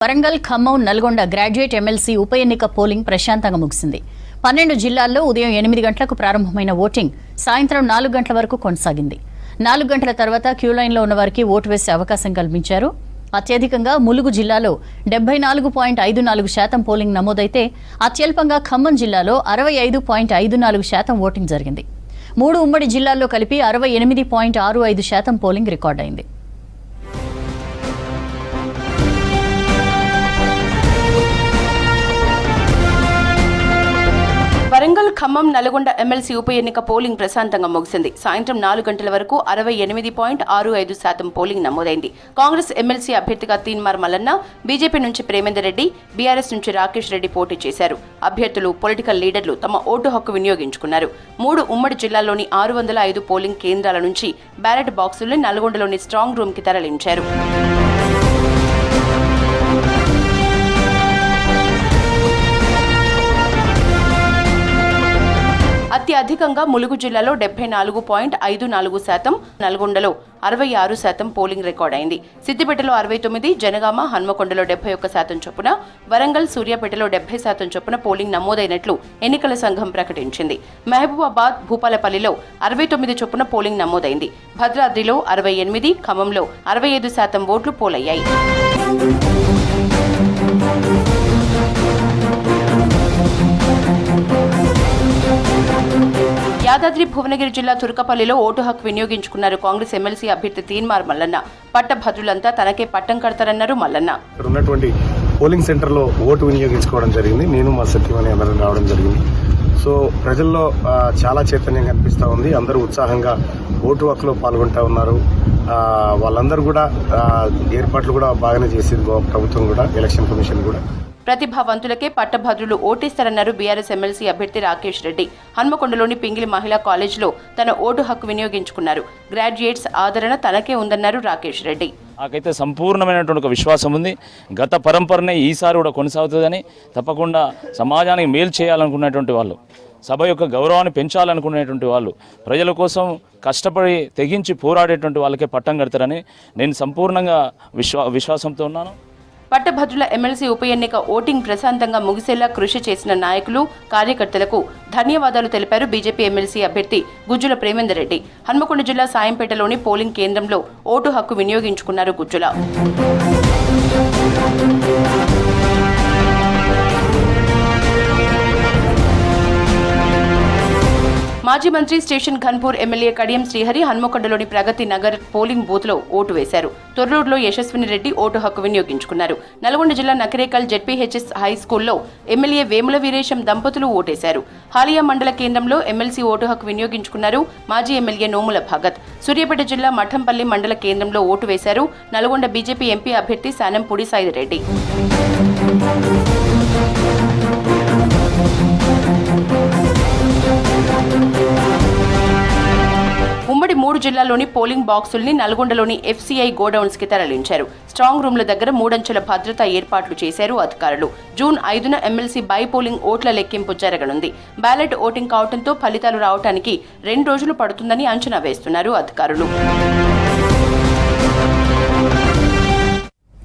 Warangal, Khammam, Nalgonda graduate MLC ఉప ఎన్నిక polling ప్రశాంతంగా ముగిసింది. 12 జిల్లాల్లో ఉదయం 8 గంటలకు ప్రారంభమైన ఓటింగ్ సాయంత్రం 4 గంటల వరకు కొనసాగింది. 4 గంటల తర్వాత క్యూలైన్లో ఉన్న వారికి ఓటు వేసే అవకాశం కల్పించారు. అత్యధికంగా ములుగు జిల్లాలో 74.54% పోలింగ్ నమోదైతే అత్యల్పంగా ఖమ్మం జిల్లాలో 65.54% ఓటింగ్ జరిగింది. 3 ఉమ్మడి జిల్లాల్లో కలిపి 68.65% పోలింగ్ రికార్డైంది. వరంగల్, ఖమ్మం, నల్గొండ ఎమ్మెల్సీ ఉప ఎన్నిక పోలింగ్ ప్రశాంతంగా ముగిసింది. సాయంత్రం 4 గంటల వరకు 68.65% పోలింగ్ నమోదైంది. కాంగ్రెస్ ఎమ్మెల్సీ అభ్యర్థిగా తీన్మార్ మల్లన్న, బీజేపీ నుంచి ప్రేమేందర్ రెడ్డి, బీఆర్ఎస్ నుంచి రాకేష్ రెడ్డి పోటీ చేశారు. అభ్యర్థులు, పొలిటికల్ లీడర్లు తమ ఓటు హక్కు వినియోగించుకున్నారు. 3 ఉమ్మడి జిల్లాల్లోని 605 పోలింగ్ కేంద్రాల నుంచి బ్యాలెట్ బాక్సుల్ని నల్గొండలోని స్ట్రాంగ్ రూమ్ కి తరలించారు. అత్యధికంగా ములుగు జిల్లాలో 74.54%, నల్గొండలో 66% పోలింగ్ రికార్డైంది. సిద్దిపేటలో 69%, జనగామ, హన్మకొండలో 71% చొప్పున, వరంగల్, సూర్యాపేటలో 70% చొప్పున పోలింగ్ నమోదైనట్లు ఎన్నికల సంఘం ప్రకటించింది. మహబూబాబాద్, భూపాలపల్లిలో 69% చొప్పున పోలింగ్ నమోదైంది. భద్రాద్రిలో 68%, ఖమ్మంలో 65% ఓట్లు పోలయ్యాయి. యాదాద్రి భువనగిరి జిల్లా తుర్కపల్లిలో ఓటు హక్కు వినియోగించుకున్నారు కాంగ్రెస్ ఎమ్మెల్సీ అభ్యర్థి తీన్మార్ మల్లన్న. పట్టభద్రులంతా తనకే పట్టం కడతారన్నారు మల్లన్న. ఉన్నటువంటి పోలింగ్ సెంటర్ లో ఓటు వినియోగించుకోవడం జరిగింది. నేను మా సత్యమని అందరం రావడం జరిగింది. సో ప్రజల్లో చాలా చైతన్యం కనిపిస్తూ ఉంది. అందరూ ఉత్సాహంగా ఓటు హక్కులో పాల్గొంటా ఉన్నారు. వాళ్ళందరూ కూడా ఏర్పాట్లు కూడా బాగానే చేసింది ప్రభుత్వం కూడా, ఎలక్షన్ కమిషన్ కూడా. ప్రతిభావంతులకే పట్టభద్రులు ఓటేస్తారన్నారు బీఆర్ఎస్ ఎమ్మెల్సీ అభ్యర్థి రాకేష్ రెడ్డి. హన్మకొండలోని పింగిలి మహిళా కాలేజీలో తన ఓటు హక్కు వినియోగించుకున్నారు. గ్రాడ్యుయేట్స్ ఆదరణ తనకే ఉందన్నారు రాకేష్ రెడ్డి. నాకైతే సంపూర్ణమైనటువంటి ఒక విశ్వాసం ఉంది. గత పరంపరనే ఈసారి కూడా కొనసాగుతుందని, తప్పకుండా సమాజానికి మేలు చేయాలనుకున్నటువంటి వాళ్ళు, సభ యొక్క గౌరవాన్ని పెంచాలనుకునేటువంటి వాళ్ళు, ప్రజల కోసం కష్టపడి తెగించి పోరాడేటువంటి వాళ్ళకే పట్టం కడతారని నేను సంపూర్ణంగా విశ్వాసంతో ఉన్నాను. పట్టభద్రుల ఎమ్మెల్సీ ఉప ఎన్నిక ఓటింగ్ ప్రశాంతంగా ముగిసేలా కృషి చేసిన నాయకులు, కార్యకర్తలకు ధన్యవాదాలు తెలిపారు బీజేపీ ఎమ్మెల్సీ అభ్యర్థి గుజ్జుల ప్రేమేందర్ రెడ్డి. హన్మకొండ జిల్లా సాయంపేటలోని పోలింగ్ కేంద్రంలో ఓటు హక్కు వినియోగించుకున్నారు గుజ్జుల. మాజీ మంత్రి station Ghanpur MLA Kadiyam Srihari హన్మకొండలోని Pragathi Nagar polling booth లో ఓటు వేశారు. తొర్రూరులో యశస్విని రెడ్డి ఓటు హక్కు వినియోగించుకున్నారు. నల్గొండ జిల్లా నకిరేకల్ జెడ్పీహెచ్ఎస్ హై స్కూల్లో ఎమ్మెల్యే వేముల వీరేశం దంపతులు ఓటేశారు. హాలియా మండల కేంద్రంలో ఎమ్మెల్సీ ఓటు హక్కు వినియోగించుకున్నారు మాజీ ఎమ్మెల్యే నోముల భగత్. సూర్యాపేట జిల్లా మఠంపల్లి మండల కేంద్రంలో ఓటు వేశారు నల్గొండ బీజేపీ ఎంపీ అభ్యర్థి శానంపూడి సాయిరెడ్డి. ఉమ్మడి 3 జిల్లాల్లోని పోలింగ్ బాక్సుల్ని నల్గొండలోని ఎఫ్సీఐ గోడౌన్స్ కి తరలించారు. స్ట్రాంగ్ రూమ్ల దగ్గర 3 అంచెల భద్రతా ఏర్పాట్లు చేశారు అధికారులు. జూన్ 5న ఎమ్మెల్సీ బై పోలింగ్ ఓట్ల లెక్కింపు జరగనుంది. బ్యాలెట్ ఓటింగ్ కావడంతో ఫలితాలు రావడానికి 2 రోజులు పడుతుందని అంచనా వేస్తున్నారు అధికారులు.